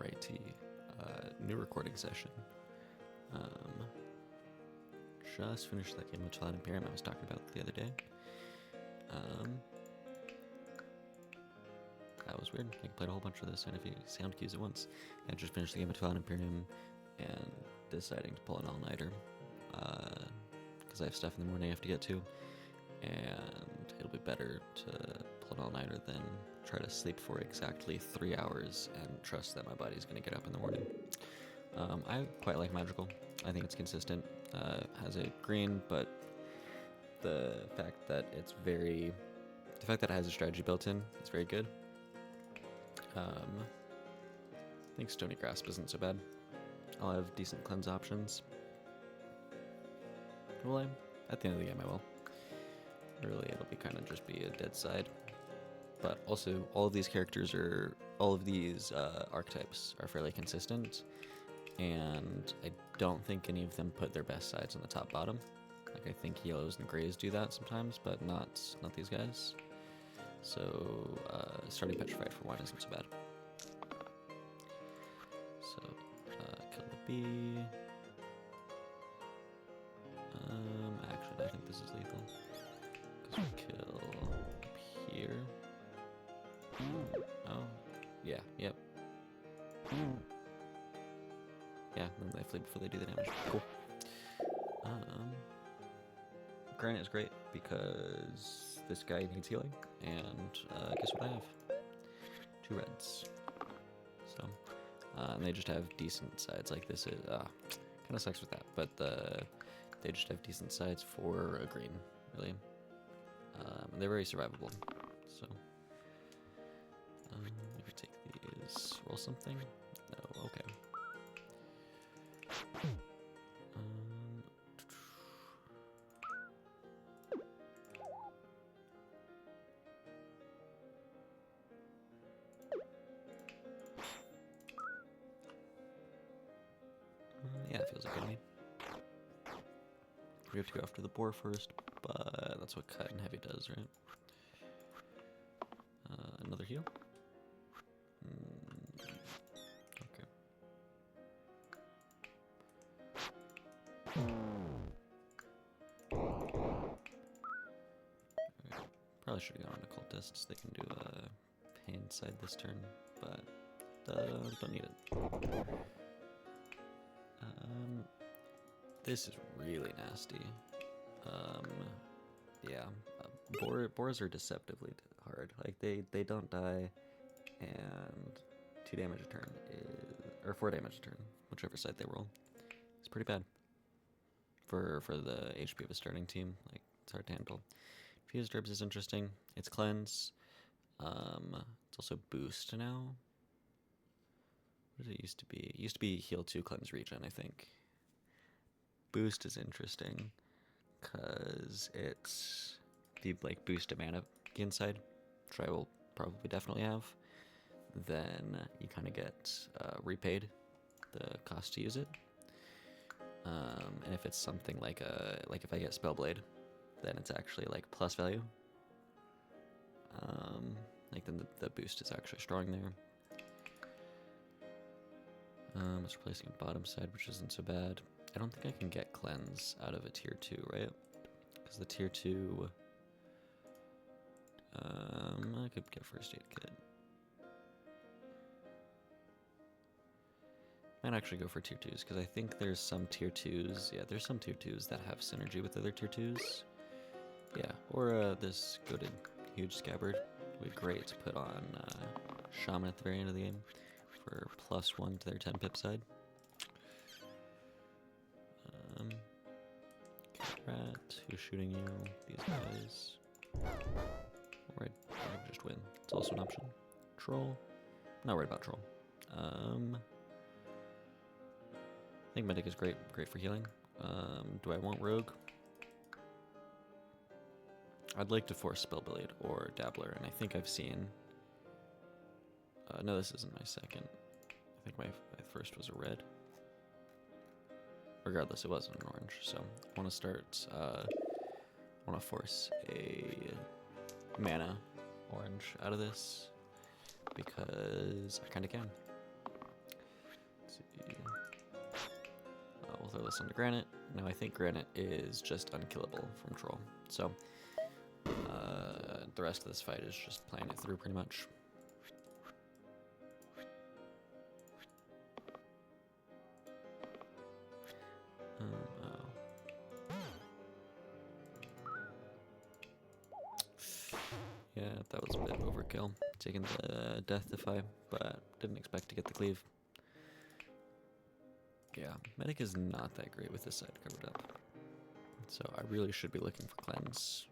Alrighty, new recording session. Just finished that game of Twilight Imperium I was talking about the other day. That was weird. I played a whole bunch of those sound cues at once. I just finished the game of Twilight Imperium and deciding to pull an all-nighter because I have stuff in the morning I have to get to, and it'll be better to pull an all-nighter than try to sleep for exactly 3 hours and trust that my body's going to get up in the morning. I quite like Magical. I think it's consistent. Has a green, but the fact that it has a strategy built in, it's very good. I think Stony Grasp isn't so bad. I'll have decent cleanse options. Well, at the end of the game I will. Really, it'll be kind of just be a dead side. But also, all of these archetypes are fairly consistent, and I don't think any of them put their best sides on the top bottom. Like, I think yellows and grays do that sometimes, but not these guys. So, starting Petrified for 1 isn't so bad. So, kill the bee. Actually, I think this is lethal. Because we kill up here. Oh, yeah, yep. Yeah, then they flee before they do the damage. Cool. Granite is great because this guy needs healing, and guess what I have? 2 reds. So, and they just have decent sides. Like this is kind of sucks with that, but they just have decent sides for a green, really. And they're very survivable. So, if we take these, roll something. No, okay. Yeah, it feels like enemy. We have to go after the boar first, but that's what cut and heavy does, right? Another heal. Okay. Probably should have gone on occultists. They can do a pain side this turn, but don't need it. This is really nasty. Yeah, boars are deceptively hard. Like they don't die, and 2 damage a turn or 4 damage a turn, whichever side they roll. It's pretty bad for the HP of a starting team. Like, it's hard to handle. Fused Herbs is interesting. It's cleanse. It's also boost now. What did it used to be? It used to be heal 2, cleanse, regen, I think. Boost is interesting because it's if you like boost a mana inside, which I will probably definitely have, then you kind of get repaid the cost to use it. And if it's something like if I get Spellblade, then it's actually like plus value. Like then the boost is actually strong there. It's replacing a bottom side, which isn't so bad. I don't think I can get cleanse out of a tier 2, right? Because the tier 2, I could get first aid kit. Might actually go for tier 2s because I think there's some tier 2s. Yeah, there's some tier 2s that have synergy with other tier 2s. Yeah, or this goated huge scabbard would be great to put on Shaman at the very end of the game for +1 to their 10 pip side. Rat, who's shooting you? These guys. Or I just win. It's also an option. Troll. Not worried about Troll. I think Medic is great for healing. Do I want Rogue? I'd like to force Spellblade or Dabbler, and I think I've seen... no, this isn't my second. I think my first was a red. Regardless, it wasn't an orange, so I want to start, I want to force a mana orange out of this, because I kind of can. throw this onto Granite. Now I think Granite is just unkillable from Troll. So the rest of this fight is just playing it through pretty much. Yeah, that was a bit overkill, taking the Death Defy, but didn't expect to get the cleave. Yeah, Medic is not that great with this side covered up, so I really should be looking for Cleanse.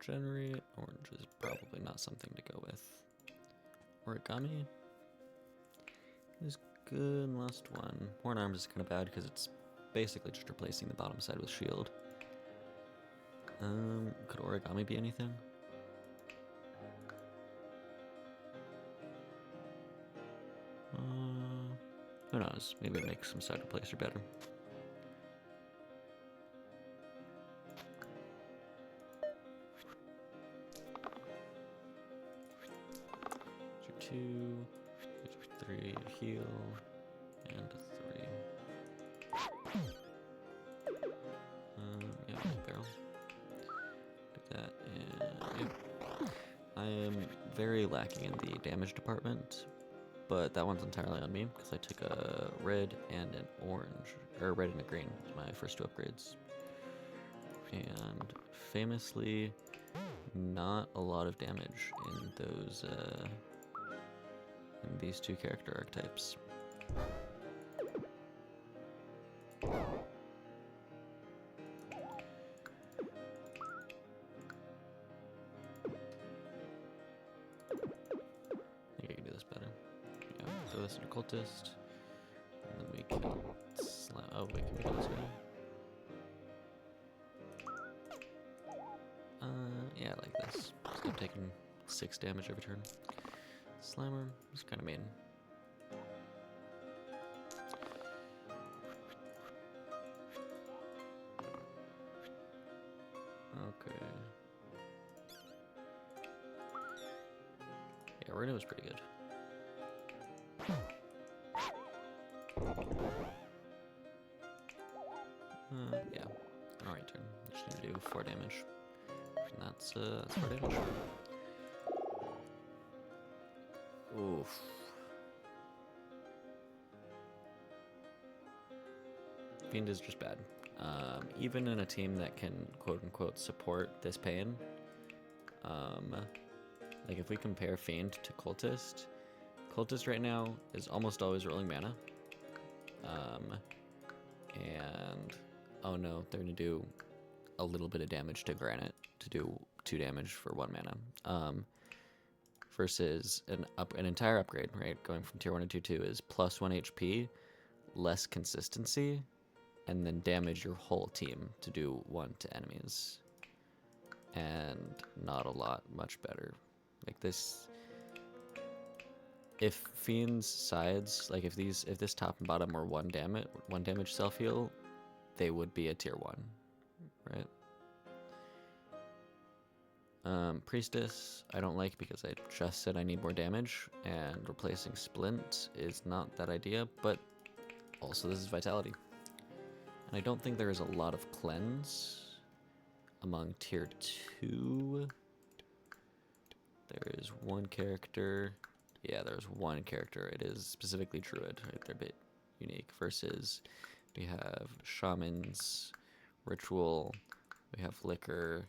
Generate orange is probably not something to go with. Origami is good. Last one. Horn Arms is kind of bad because it's basically just replacing the bottom side with shield. Could Origami be anything? Who knows? Maybe it makes some side replacer better. Two, three, heal, and 3. Yeah, barrel. Do that, and yeah. I am very lacking in the damage department, but that one's entirely on me because I took a red and an orange, or red and a green, my first 2 upgrades. And famously, not a lot of damage in those. In these 2 character archetypes. I think I can do this better. Yeah, throw this in a cultist, and then we kill oh wait, can we kill this guy? Yeah, like this. So I'm taking 6 damage every turn. Slammer is kind of mean. Okay. Yeah, Reno was pretty good. Yeah. Alright, turn. Just need to do 4 damage. And that's 4 damage. Oof. Fiend is just bad. Even in a team that can quote-unquote support this pain, like if we compare Fiend to Cultist, Cultist right now is almost always rolling mana. And oh no, they're gonna do a little bit of damage to Granite to do 2 damage for 1 mana. Versus an entire upgrade, right? Going from tier 1 to tier 2 is plus 1 HP, less consistency, and then damage your whole team to do 1 to enemies. And not a lot much better. Like this, if Fiend's sides, like if this top and bottom were 1 damage self heal, they would be a tier 1, right? Priestess, I don't like because I just said I need more damage, and replacing Splint is not that idea, but also this is Vitality. And I don't think there is a lot of cleanse among tier 2. There is 1 character. Yeah, there's 1 character. It is specifically Druid, right? They're a bit unique. Versus we have Shamans, Ritual, we have Liquor,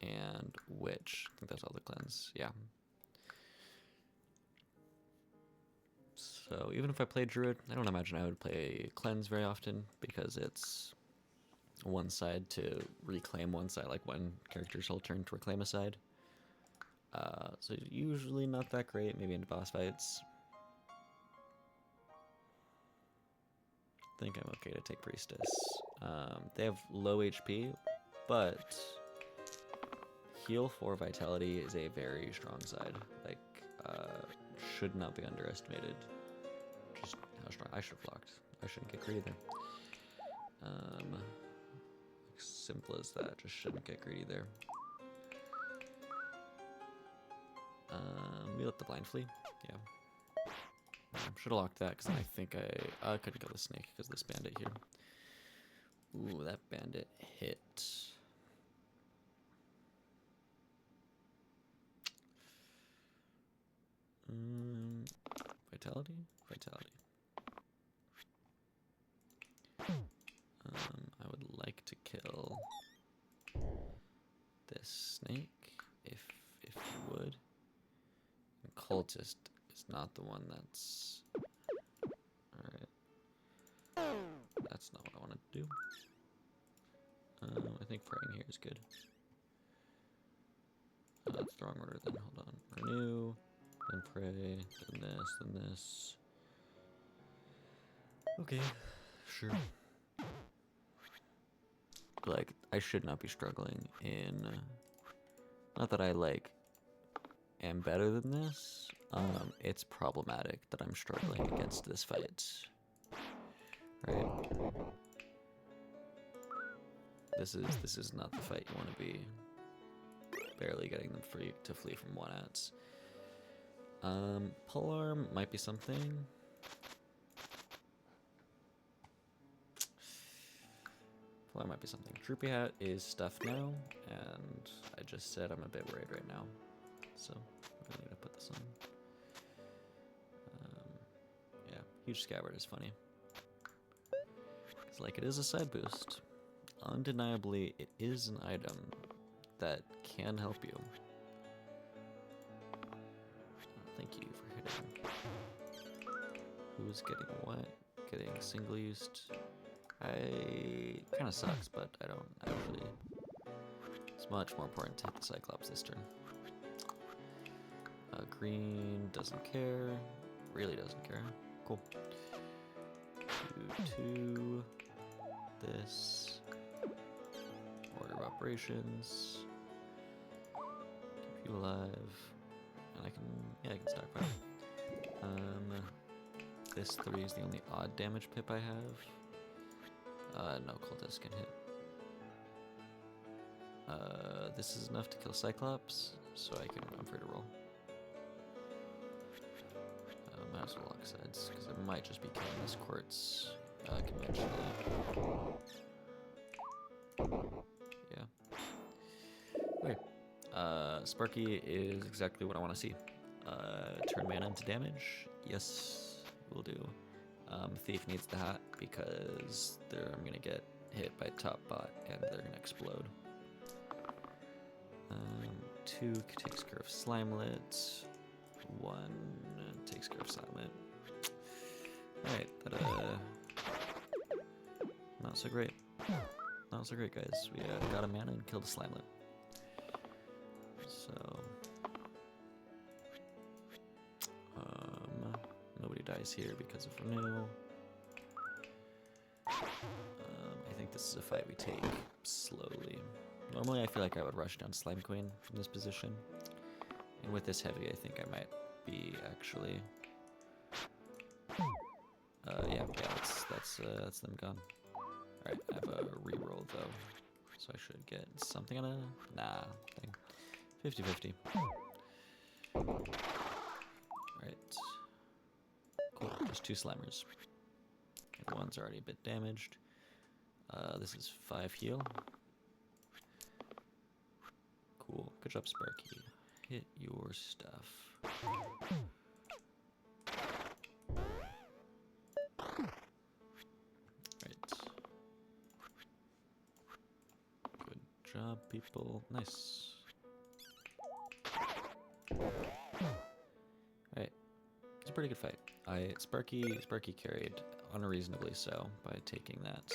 and Witch. I think that's all the cleanse. Yeah. So even if I play Druid, I don't imagine I would play cleanse very often because it's one side to reclaim one side, like one character's whole turn to reclaim a side. So usually not that great, maybe into boss fights. I think I'm okay to take Priestess. They have low HP, but heal 4 vitality is a very strong side. Like, should not be underestimated. Just how strong. I should have blocked. I shouldn't get greedy there. Simple as that. Just shouldn't get greedy there. We let the blind flee. Yeah. Should have locked that because I think I couldn't kill the snake because this bandit here. Ooh, that bandit hit. Vitality? Vitality. I would like to kill this snake, if you would. And cultist is not the one that's... Alright. That's not what I want to do. I think praying here is good. That's the wrong order then, hold on. Renew, then pray, then this, then this. Okay, sure. Like, I should not be struggling in... not that I, like, am better than this. It's problematic that I'm struggling against this fight. Right? This is not the fight you want to be. Barely getting them free to flee from 1-ats. Polearm might be something. Polearm might be something. Droopy Hat is stuffed now, and I just said I'm a bit worried right now. So, I need to put this on. Yeah, Huge Scabbard is funny. Because, like, it is a side boost. Undeniably, it is an item that can help you. Thank you for hitting. Who's getting what? Getting single used. Kind of sucks, but I don't actually. It's much more important to hit the Cyclops this turn. Green doesn't care. Really doesn't care. Cool. 2, this. Order of operations. Keep you alive. And I can stockpile. This 3 is the only odd damage pip I have. No cultist can hit. This is enough to kill Cyclops, so I'm free to roll. Might as well lock sides, because I might just be killing this quartz conventionally. Yeah. Okay. Sparky is exactly what I want to see. Turn mana into damage. Yes, will do. Thief needs the hat because I'm gonna get hit by top bot and they're gonna explode. 2 takes care of Slimelet. 1 takes care of Slimelet. Alright, that not so great. Not so great, guys. We got a mana and killed a Slimelet. So nobody dies here because of renew. I think this is a fight we take slowly. Normally I feel like I would rush down Slime Queen from this position. And with this heavy I think I might be actually yeah, that's them gone. Alright, I have a reroll though. So I should get something on a thing. 50-50. Alright. Cool, just 2 Slimers. And 1's already a bit damaged. This is 5 heal. Cool, good job Sparky. Hit your stuff. Right. Good job, people. Nice. Alright. It's a pretty good fight. Sparky carried unreasonably so by taking that.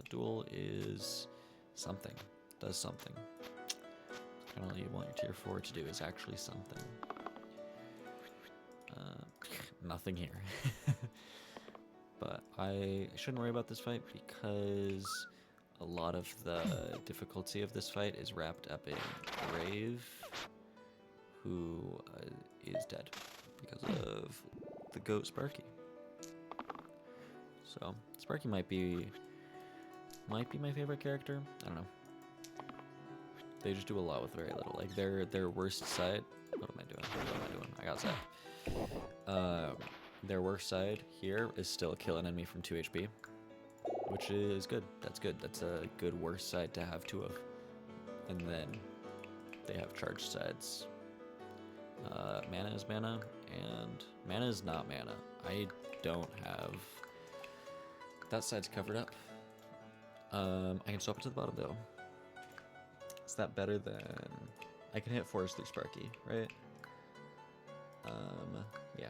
Duel is something. Does something. And all you want your tier 4 to do is actually something. Nothing here. But I shouldn't worry about this fight because a lot of the difficulty of this fight is wrapped up in Grave, who is dead because of the goat Sparky. So Sparky might be my favorite character. I don't know. They just do a lot with very little. Like their worst side. What am I doing? What am I doing? I got zapped. Their worst side here is still kill an enemy from 2 HP, which is good. That's good. That's a good worst side to have 2 of. And then they have charged sides. Mana is mana, and mana is not mana. I don't have that side's covered up. I can swap it to the bottom though. Is that better than I can hit Forest through Sparky, right? Yeah.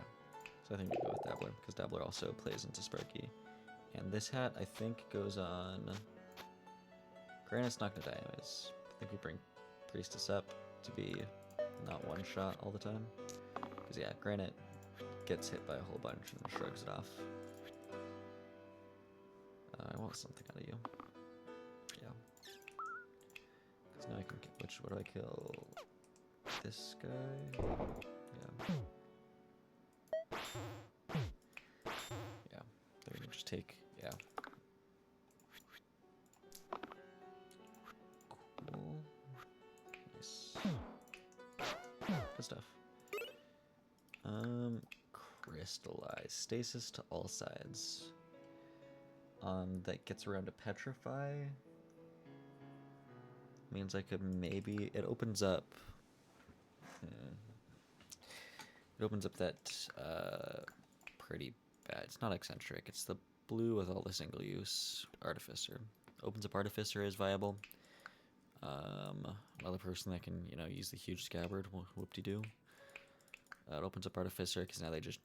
So I think we go with Dabbler, because Dabbler also plays into Sparky. And this hat, I think, goes on... Granite's not gonna die anyways. I think we bring Priestess up to be not one shot all the time. Because yeah, Granite gets hit by a whole bunch and shrugs it off. I want something out of you. Yeah. Because now I can get... what do I kill? This guy? Yeah. Yeah, they're gonna just take, yeah. Cool. Nice. Good stuff. Crystallize. Stasis to all sides. That gets around to Petrify. Means I could maybe, it opens up. It opens up that pretty bad. It's not eccentric. It's the blue with all the single use Artificer. Opens up Artificer is viable. Another person that can, you know, use the huge scabbard. Whoop-de-doo. It opens up Artificer because now they just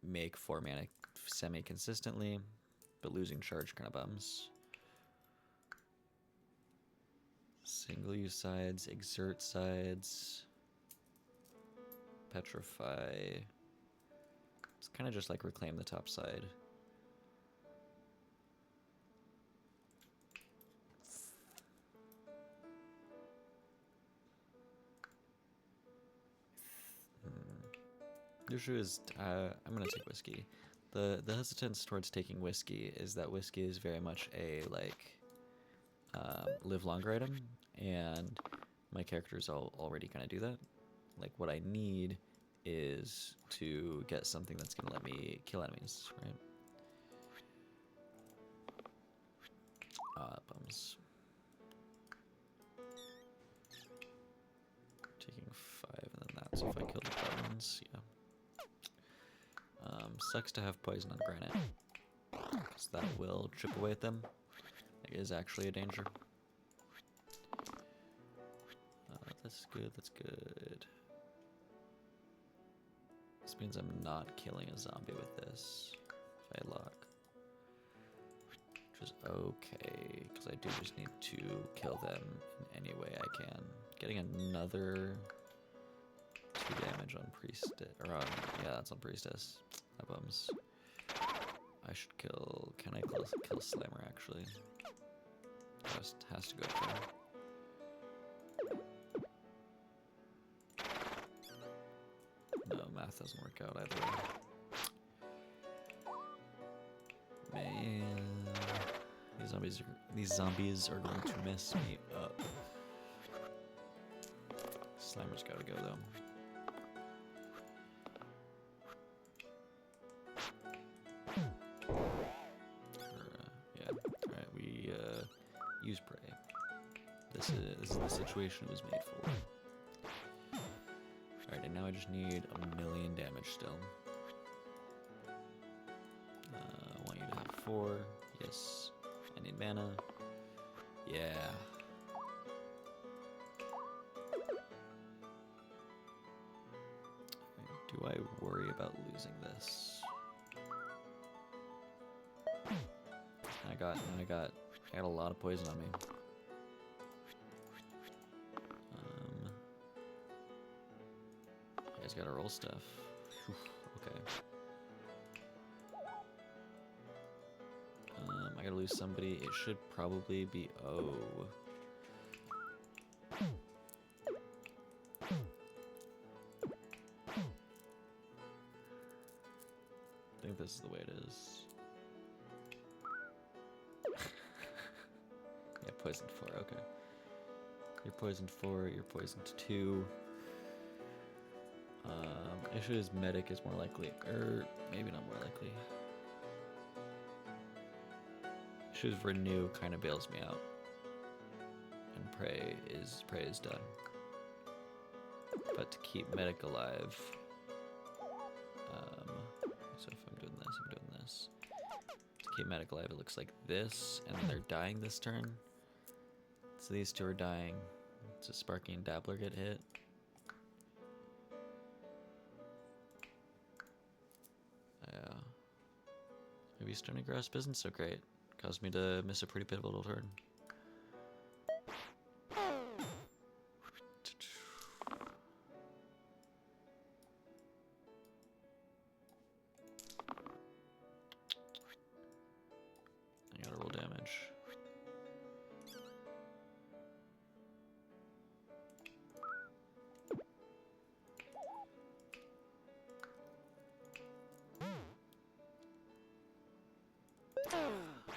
make 4 mana semi-consistently, but losing charge kind of bums. Single use sides, exert sides. Petrify. It's kind of just like reclaim the top side. The issue is, I'm gonna take whiskey. The hesitance towards taking whiskey is that whiskey is very much a like live longer item, and my character is already gonna do that. Like, what I need is to get something that's going to let me kill enemies, right? Bums. Taking 5 and then that, so if I kill the buttons, yeah. Sucks to have poison on Granite, because that will chip away at them. It is actually a danger. That's good, that's good. This means I'm not killing a zombie with this, if I lock. Which is okay, because I do just need to kill them in any way I can. Getting another 2 damage on Priestess, or on, yeah, that's on Priestess. That bums. I should kill, can I kill Slimer actually? Just has to go for him. No, math doesn't work out either way. Man, these zombies are going to mess me up. Slimer's gotta go though. Yeah. All right, we use prey. This is the situation it was made for. Alright, and now I just need 1,000,000 damage still. I want you to have 4. Yes. I need mana. Yeah. Do I worry about losing this? I got a lot of poison on me. You guys gotta roll stuff. Whew, okay. I gotta lose lose somebody, it should probably be O. I think this is the way it is. Yeah, poisoned 4, okay. You're poisoned 4, you're poisoned 2. Issue is medic is more likely, or maybe not more likely. Issue is renew kind of bails me out. And pray is done. But to keep medic alive, so if I'm doing this. To keep medic alive, it looks like this, and they're dying this turn. So these two are dying. So Sparky and Dabbler get hit. Yeah. Maybe Stony Grasp isn't so great. Caused me to miss a pretty pivotal turn. I gotta roll damage.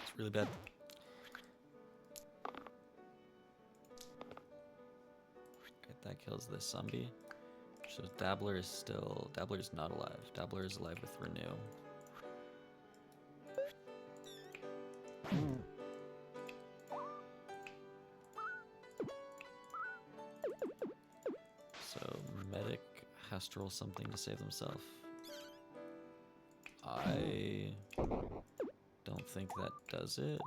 It's really bad. Okay, that kills this zombie. So Dabbler is not alive. Dabbler is alive with Renew. So medic has to roll something to save themselves. I don't think that does it.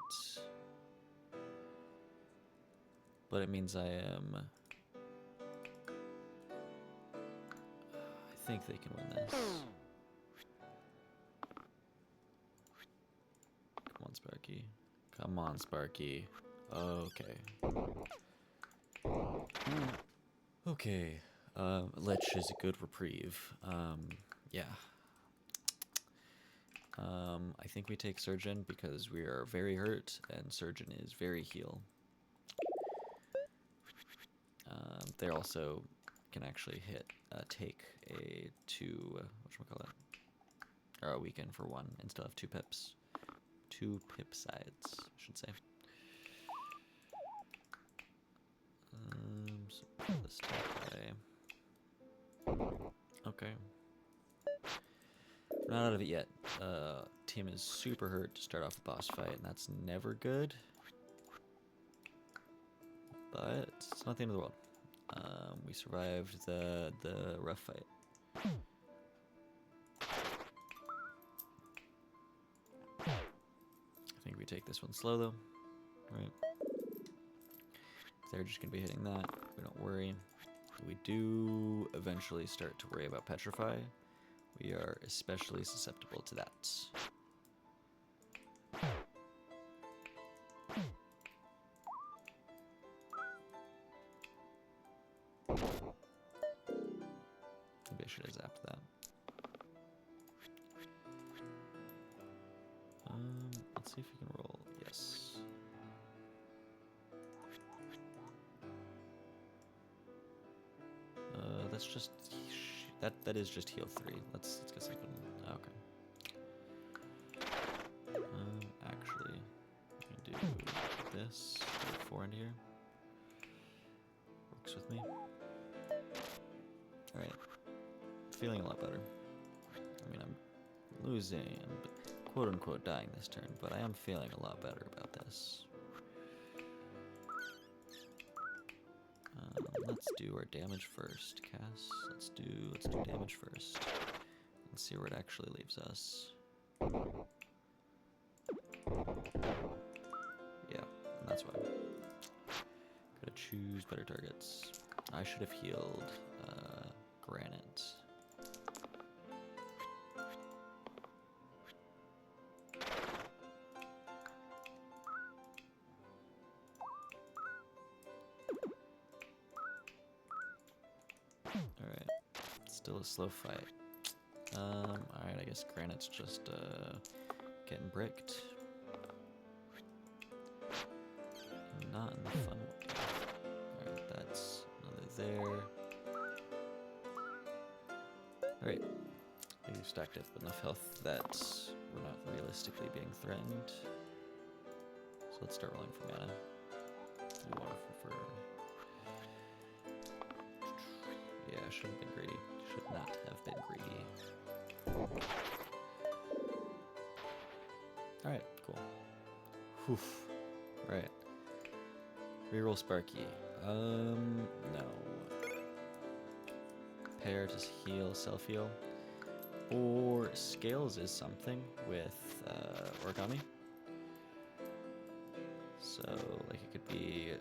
But it means I am... I think they can win this. Come on, Sparky. Come on, Sparky. Okay. Okay. Lich is a good reprieve. Yeah. I think we take Surgeon because we are very hurt, and Surgeon is very heal. They also can actually take a 2, whatchamacallit, or a weaken for 1, and still have 2 pips. 2 pip sides, I should say. So put this top way. Okay. We're not out of it yet. Team is super hurt to start off a boss fight, and that's never good. But it's not the end of the world. We survived the rough fight. I think we take this one slow though, right? They're just gonna be hitting that. We don't worry. We do eventually start to worry about Petrify. We are especially susceptible to that. Maybe I should have zapped that. Let's see if we can roll. Yes. That's just that is just heal 3. Let's get something. Okay. Actually, we can do this. Put 4 into here. Works with me. All right. Feeling a lot better. I mean, I'm losing, quote unquote, dying this turn, but I am feeling a lot better about this. Let's do our damage first, Cass. Let's do damage first. Let's see where it actually leaves us. Yeah, and that's why. Gotta choose better targets. I should have healed Granite. Alright, still a slow fight. Alright, I guess Granite's just getting bricked. not in the fun one. Alright, that's another there. Alright. We've stacked up enough health that we're not realistically being threatened. So let's start rolling for mana. We want for yeah, should have been greedy. Should not have been greedy. Alright, cool. Whew. Alright. Reroll Sparky. No. Pair to heal, self-heal. Or Scales is something with Origami. So, like, it could be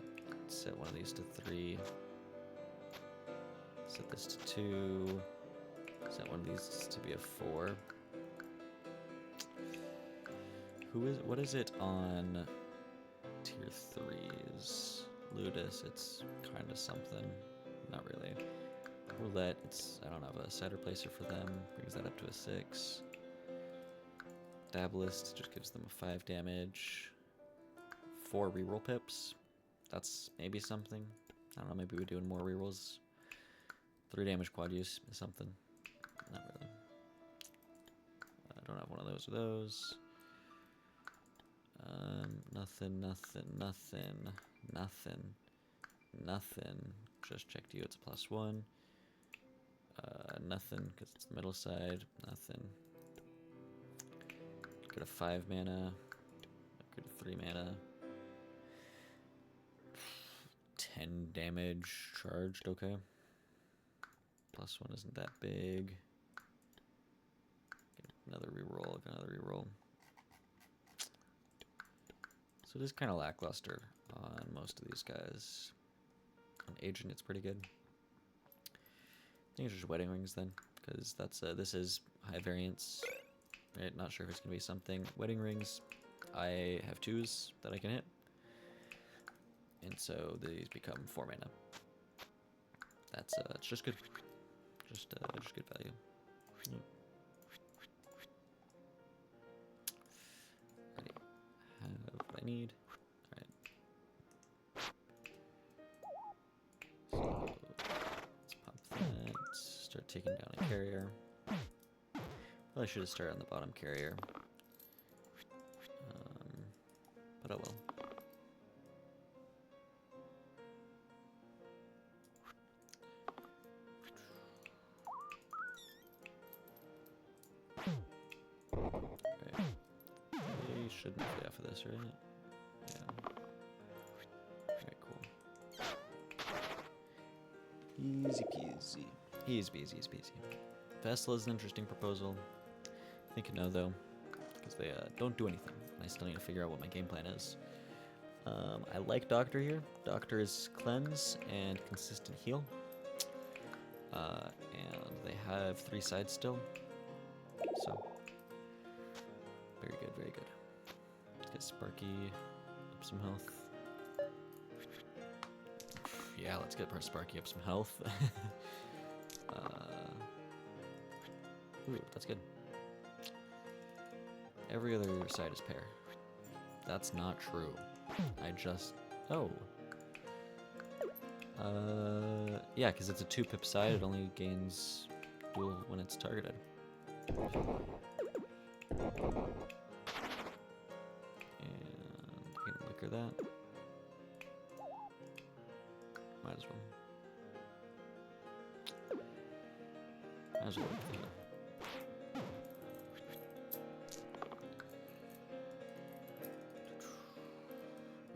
set one of these to 3. Set this to 2. Set one of these to be a 4. What is it on tier 3s? Ludus, it's kind of something. Not really. Roulette, I don't have a side replacer for them. Brings that up to a 6. Dabalist just gives them a 5 damage. 4 reroll pips. That's maybe something. I don't know, maybe we're doing more rerolls. 3 damage quad use is something. Not really. I don't have one of those or those. Nothing. Just checked you, it's a +1. Nothing, because it's the middle side. Nothing. Go to 5 mana. Go to 3 mana. 10 damage charged, okay. +1 isn't that big. Get another reroll. So it is kind of lackluster on most of these guys. On Agent, it's pretty good. I think it's just Wedding Rings then, because that's this is high variance. Right? Not sure if it's gonna be something. Wedding Rings, I have 2s that I can hit, and so these become 4 mana. That's it's just good, just good value. Alright, have what I need. Start taking down a carrier. Probably should have started on the bottom carrier. But oh well. Right. They shouldn't be off of this, right? Yeah. Alright, cool. Easy peasy. Easy peasy. Vestal is an interesting proposal. I think no, though, because they don't do anything. And I still need to figure out what my game plan is. I like Doctor here. Doctor is cleanse and consistent heal. And they have 3 sides still. So, very good, very good. Let's get Sparky up some health. Yeah, let's get Sparky up some health. Ooh, that's good. Every other side is pair. That's not true. I just... Oh. Yeah, because it's a 2-pip side, it only gains dual when it's targeted. And I can liquor that. Might as well. Might as well.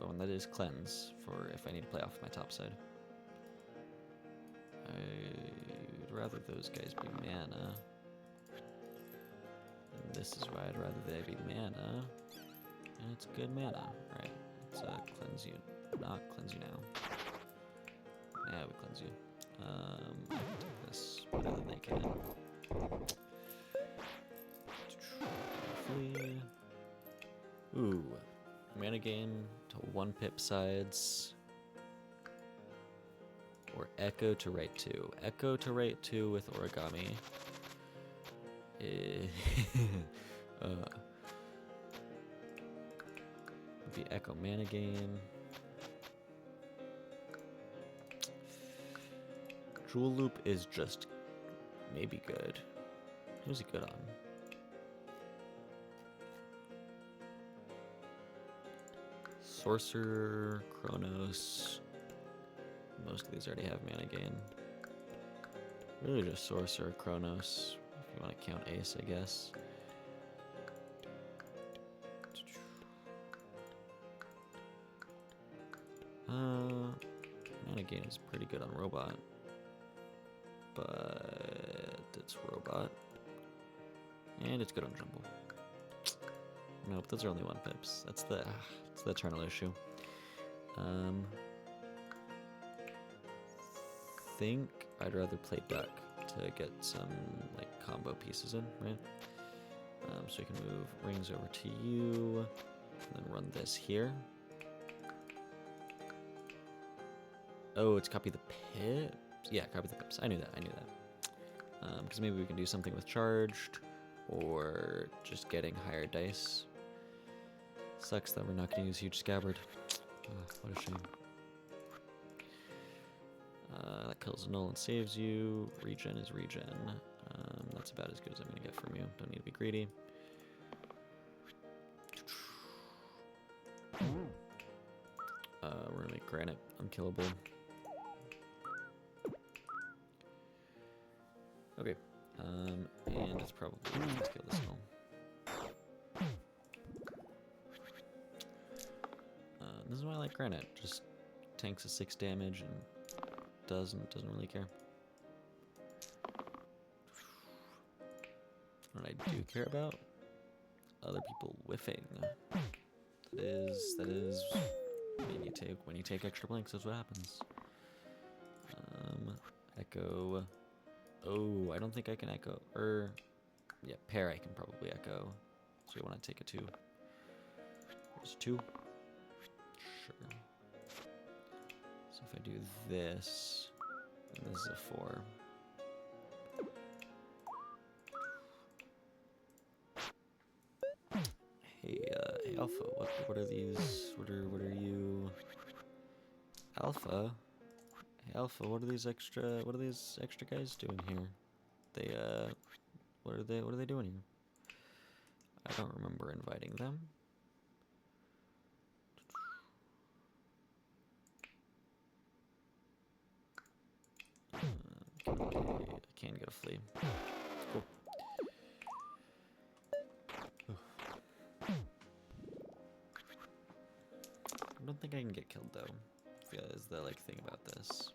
Oh, and that is cleanse for if I need to play off my top side. I'd rather those guys be mana. And this is why I'd rather they be mana. And it's good mana. Right. Let's cleanse you. Not cleanse you now. Yeah, we cleanse you. I can take this better than they can. Hopefully. Ooh. Mana gain to 1-pip sides. Or Echo to right 2. Echo to right 2 with Origami. Would be Echo mana gain. Jewel Loop is just maybe good. Who's he good on? Sorcerer, Chronos. Most of these already have mana gain. Really just Sorcerer, Chronos, if you want to count Ace, I guess. Mana gain is pretty good on Robot. But it's Robot. And it's good on Jumble. Nope, those are only 1 pips. That's the eternal issue. Think I'd rather play Duck to get some like combo pieces in, right? So you can move rings over to you, and then run this here. Oh, it's copy the pips. Yeah, copy the pips. I knew that. Because maybe we can do something with charged, or just getting higher dice. Sucks that we're not going to use huge scabbard. What a shame. That kills a null and saves you. Regen is regen. That's about as good as I'm going to get from you. Don't need to be greedy. We're going to make Granite unkillable. Okay. And it's probably going to kill this null. This is why I like Granite. Just tanks a 6 damage and doesn't really care. What I do care about? Other people whiffing. That is when you take extra blanks, that's what happens. Echo. Oh, I don't think I can echo. Yeah, pair I can probably echo. So we want to take a 2. There's 2. Sure. So if I do this, and this is a 4. Hey, hey Alpha, what are these? What are you? Alpha? Hey Alpha, what are these extra guys doing here? They what are they doing here? I don't remember inviting them. I can get a flea. Cool. I don't think I can get killed though. Yeah, is the thing about this.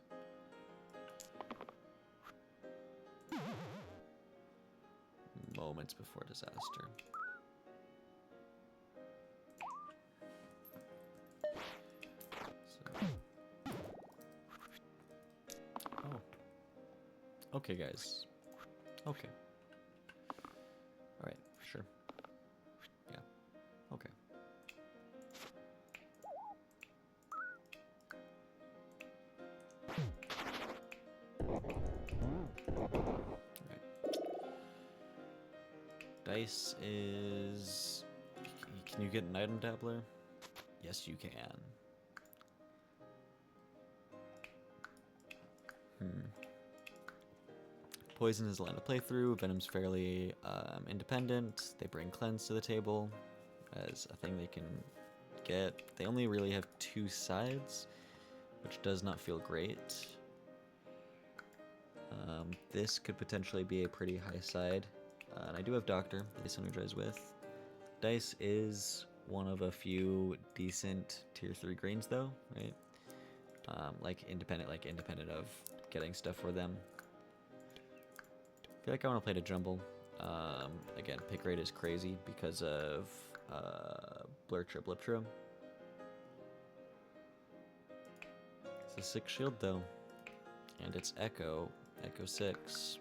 Moments before disaster. So. Oh. Okay, guys. Okay. Alright, sure. Yeah. Okay. Dice is... Can you get an item dabbler? Yes, you can. Poison is a line to play through. Venom's fairly independent. They bring cleanse to the table as a thing they can get. They only really have 2 sides, which does not feel great. This could potentially be a pretty high side. And I do have Doctor that I synergize with. Dice is one of a few decent tier 3 greens though, right? Independent of getting stuff for them. I feel like I want to play to Jumble. Again, pick rate is crazy because of Blur Tribliptro. It's a 6 shield though. And it's Echo 6.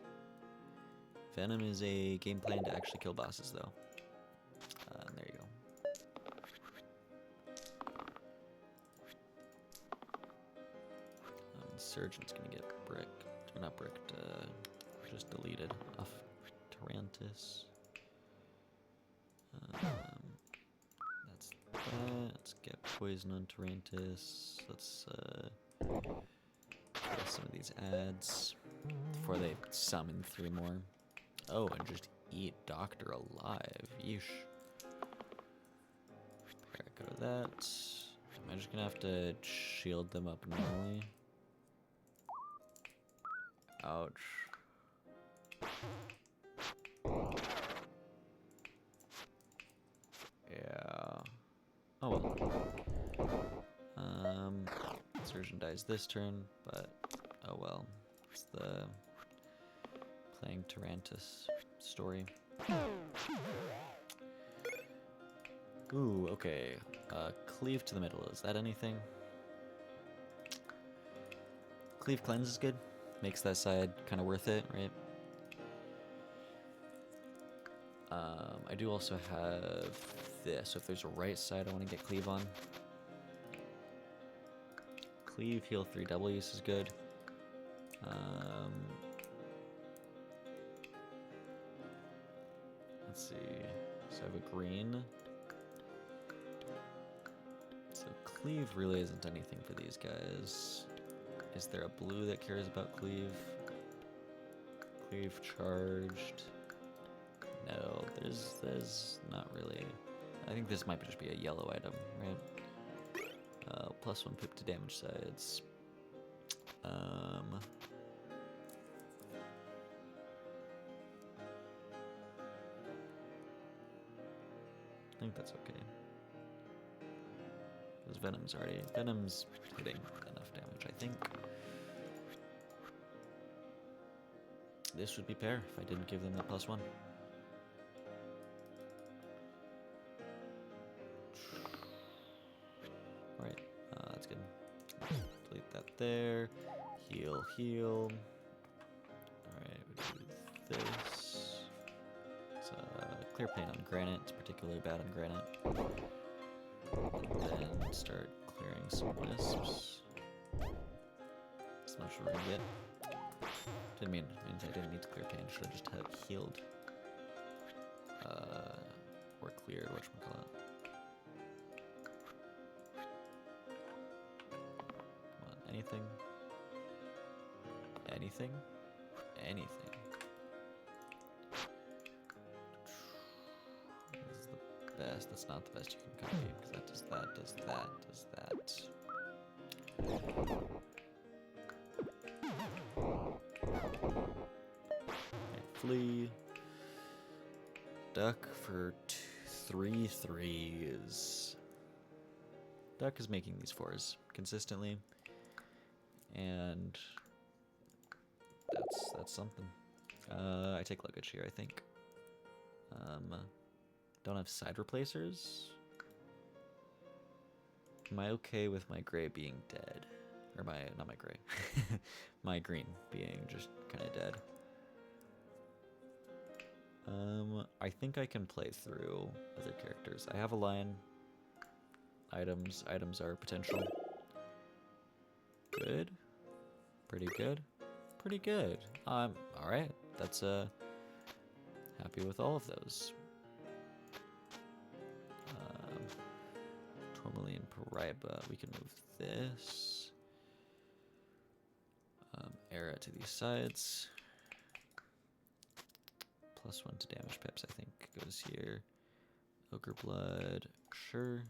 Venom is a game plan to actually kill bosses though. And there you go. Surgeon's gonna get bricked. Or not bricked, just deleted off Tarantus. That's that. Let's get poison on Tarantus. Let's kill some of these ads. before they summon 3 more. Oh, and just eat Doctor alive. Yeesh. Alright, go to that. Am I just gonna have to shield them up normally? Ouch. Yeah. Oh well. Surgeon dies this turn, but oh well. It's the playing Tyrantus story. Ooh, okay. Cleave to the middle. Is that anything? Cleave cleanse is good. Makes that side kind of worth it, right? I do also have this. So if there's a right side I want to get cleave on. Cleave, heal 3 double use is good. Let's see. So I have a green. So cleave really isn't anything for these guys. Is there a blue that cares about cleave? Cleave charged. No, there's not really. I think this might just be a yellow item, right? +1 pip to damage sides. I think that's okay. Because Venom's hitting enough damage, I think. This would be pair if I didn't give them the +1. Alright, that's good. Delete that there. Heal, heal. Alright, we do this. It's clear pain on granite. It's particularly bad on granite. And then start clearing some wisps. That's much we're gonna get. Didn't mean I didn't need to clear pain. Should have just have healed. Or cleared, whatchamacallit. Come on, anything? Anything? Anything. This is the best. That's not the best you can copy, because that does that, does that, does that. Flee. Duck for 3 3s. Duck is making these 4s consistently, and that's something. I take luggage here, I think. Don't have side replacers. Am I okay with my gray being dead? Or not my gray. My green being just kind of dead. I think I can play through other characters. I have a line. Items are potential. Good. Pretty good. Pretty good. Alright. That's, happy with all of those. Tourmaline, Paraiba. We can move this. Era to these sides. +1 to damage pips, I think, goes here. Ogre Blood, sure.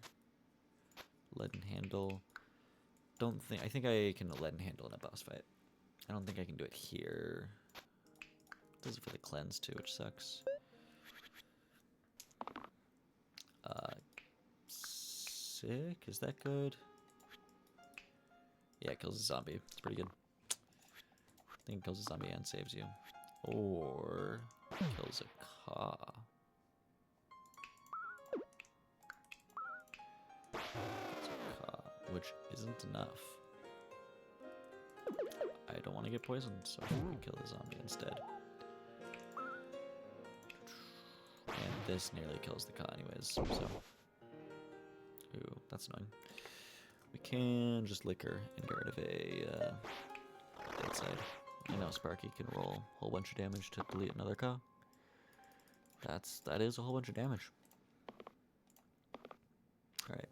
Leaden Handle. I think I can Leaden Handle in a boss fight. I don't think I can do it here. It does it for the cleanse too, which sucks. Sick, is that good? Yeah, it kills a zombie. It's pretty good. I think it kills a zombie and saves you. Or kills a Ka. Which isn't enough. I don't want to get poisoned, so I'm going to kill the zombie instead. And this nearly kills the Ka anyways, so... Ooh, that's annoying. We can just liquor and get rid of a dead side. I know Sparky can roll a whole bunch of damage to delete another Ka. That is a whole bunch of damage. Alright,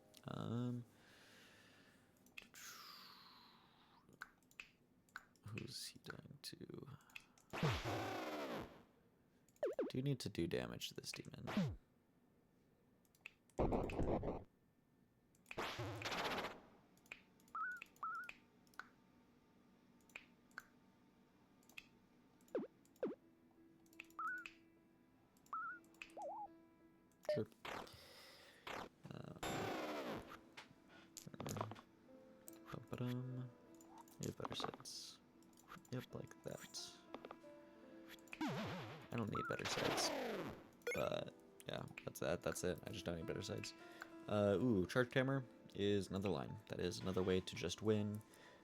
who's he doing to? Do need to do damage to this demon. Sure. You have better sides. Yep, like that. I don't need better sides. But yeah, that's it. I just don't need better sides. Ooh, charged hammer is another line. That is another way to just win.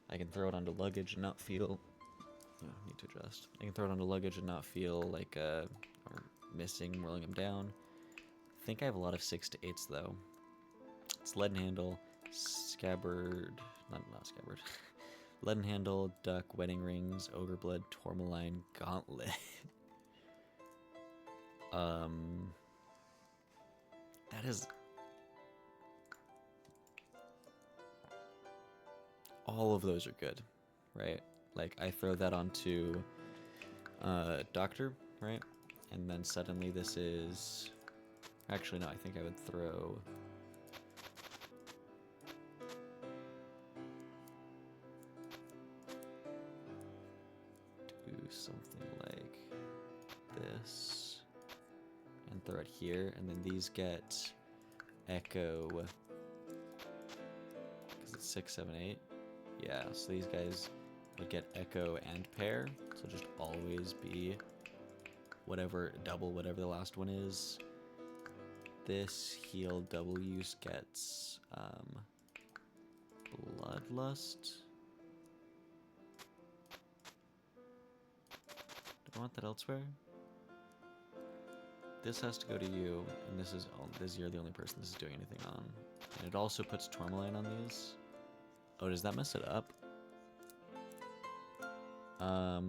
I can throw it onto luggage and not feel... Oh, need to adjust. I can throw it onto luggage and not feel like or missing, rolling them down. I think I have a lot of 6 to 8s though. It's leaden handle, scabbard, not scabbard. Leaden handle, duck, wedding rings, ogre blood, tourmaline, gauntlet. That is... all of those are good, right? Like, I throw that onto Doctor, right? And then suddenly this is... Actually, no, I think I would throw... do something like this. And throw it here, and then these get Echo... Because it's 6, 7, 8. Yeah, so these guys would get Echo and Pair, so just always be whatever, double whatever the last one is. This heal double use gets Bloodlust. Do I want that elsewhere? This has to go to you, and this is you're the only person this is doing anything on. And it also puts Tourmaline on these. Oh, does that mess it up? I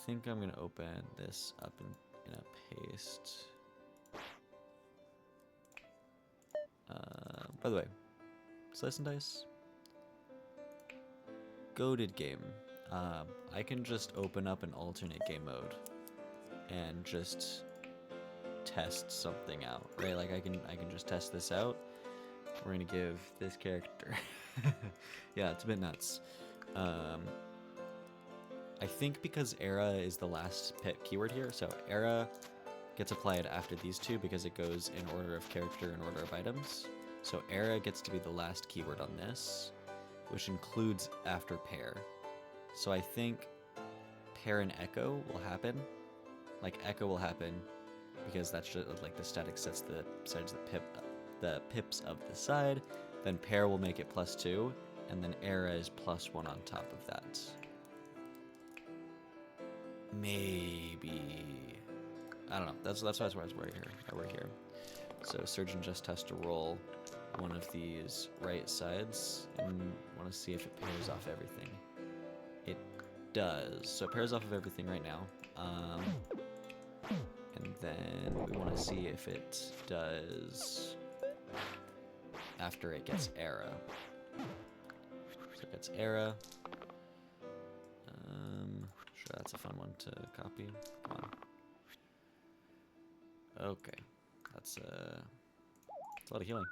think I'm gonna open this up in a paste. By the way, Slice and Dice. Goated game. I can just open up an alternate game mode and just test something out, right? Like I can just test this out. We're gonna give this character. Yeah, it's a bit nuts. I think because era is the last pet keyword here, so era gets applied after these two because it goes in order of character and order of items. So era gets to be the last keyword on this, which includes after pair. So I think pair and echo will happen. Like echo will happen because that's just like the static sets the sides the pips of the side. Then pair will make it +2, and then era is +1 on top of that. Maybe. I don't know. That's why we're here. So surgeon just has to roll one of these right sides and want to see if it pairs off everything. It does. So it pairs off of everything right now. And then we want to see if it does after it gets era. So it gets era. Sure, that's a fun one to copy. Come on. Okay. That's a lot of healing.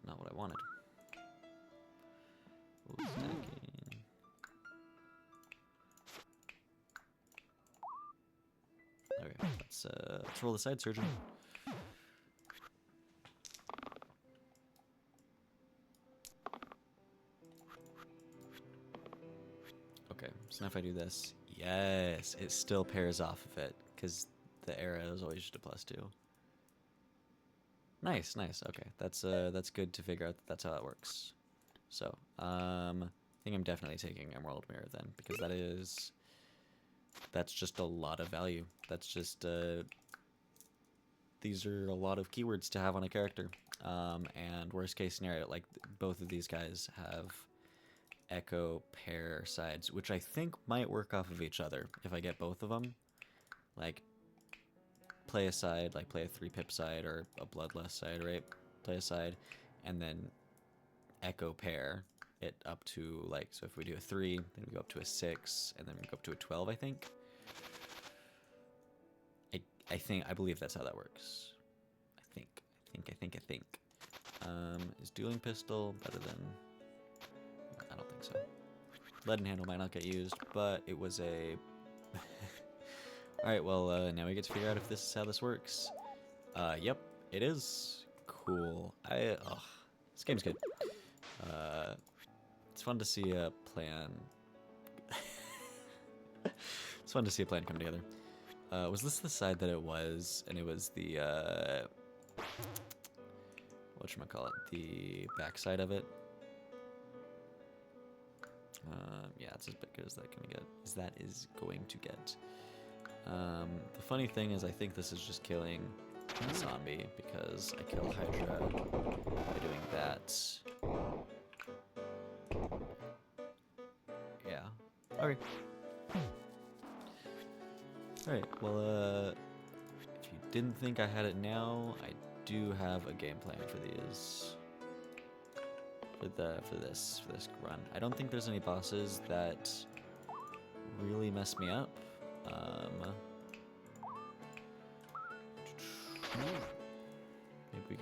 Not what I wanted. Ooh, stacking. Okay, let's roll the side surgeon. Okay, so now if I do this, yes, it still pairs off of it because the era is always just a +2. Nice, nice. Okay, that's good to figure out that that's how it works. So, I think I'm definitely taking Emerald Mirror then because that's just a lot of value. That's just these are a lot of keywords to have on a character. And worst case scenario, like both of these guys have echo pair sides, which I think might work off of each other if I get both of them. Like play a side, like play a 3-pip side or a bloodlust side, right? Play a side, and then echo pair, it up to, like, so if we do a 3, then we go up to a 6, and then we go up to a 12, I think. I believe that's how that works. I think. Is dueling pistol better than... I don't think so. Leaden handle might not get used, but it was a... Alright, well, now we get to figure out if this is how this works. Yep, it is. Cool. This game's good. It's fun to see a plan... It's fun to see a plan come together. Was this the side that it was, and it was the, whatchamacallit, the backside of it? Yeah, it's as big as that is going to get. The funny thing is I think this is just killing a zombie, because I kill Hydra by doing that. Yeah. Okay. Alright, well, if you didn't think I had it now, I do have a game plan for these. For this run. I don't think there's any bosses that really mess me up. Maybe we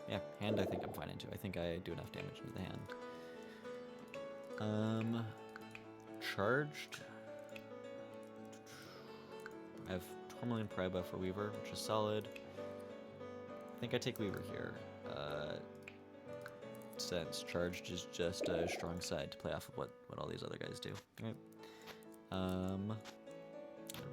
yeah, hand I think I'm fine into. I think I do enough damage into the hand. Charged. I have Tourmaline Pry Buff for Weaver, which is solid. I think I take Weaver here. Since Charged is just a strong side to play off of what all these other guys do. Alright. I'm gonna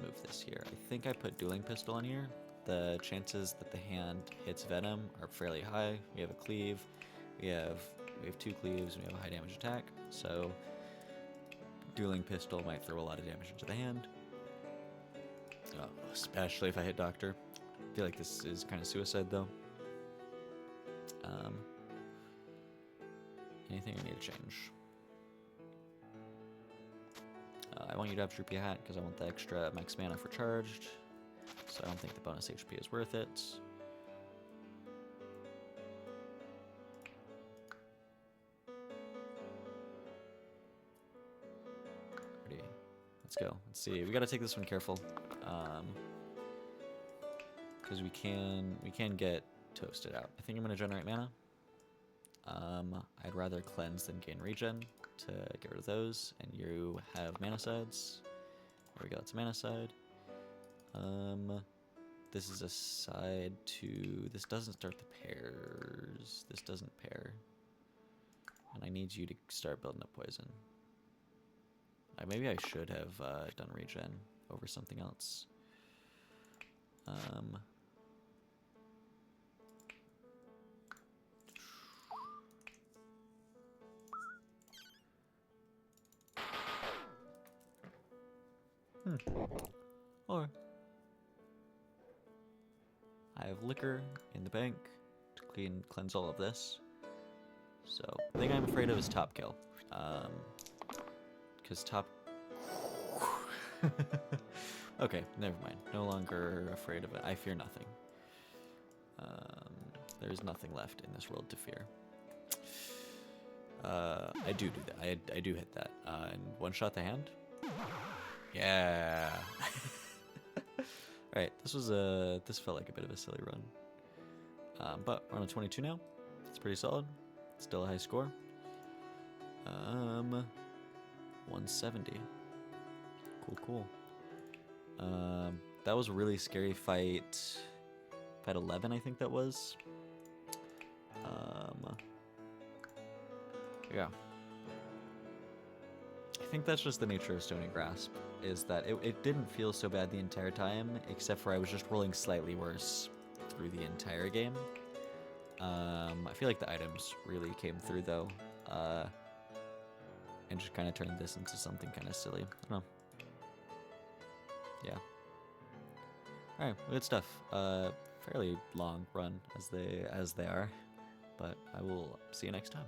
move this here. I think I put Dueling Pistol on here. The chances that the hand hits Venom are fairly high. We have a cleave. We have 2 cleaves, and we have a high damage attack. So Dueling Pistol might throw a lot of damage into the hand. Especially if I hit Doctor. I feel like this is kind of suicide though. Anything I need to change? I want you to have Droopy Hat because I want the extra max mana for charged. So I don't think the bonus HP is worth it. Ready. Let's go. Let's see. We got to take this one careful. Because we can get toasted out. I think I'm going to generate mana. I'd rather cleanse than gain regen to get rid of those. And you have mana sides. There we go, it's a mana side. This is a side to... This doesn't start the pairs. This doesn't pair. And I need you to start building up poison. Maybe I should have done regen over something else. Or I have liquor in the bank to cleanse all of this. So the thing I'm afraid of is top kill. Because top... Okay, never mind. No longer afraid of it. I fear nothing. There's nothing left in this world to fear. I do that. I do hit that. And one shot the hand. Yeah. Alright, this felt like a bit of a silly run. But we're on a 22 now. It's pretty solid. Still a high score. 170. Cool. That was a really scary fight. Fight 11, I think that was. Yeah. I think that's just the nature of Stony Grasp, is that it didn't feel so bad the entire time, except for I was just rolling slightly worse through the entire game. I feel like the items really came through, though, and just kind of turned this into something kind of silly. I don't know. Yeah. Alright, good stuff. Fairly long run, as they are, but I will see you next time.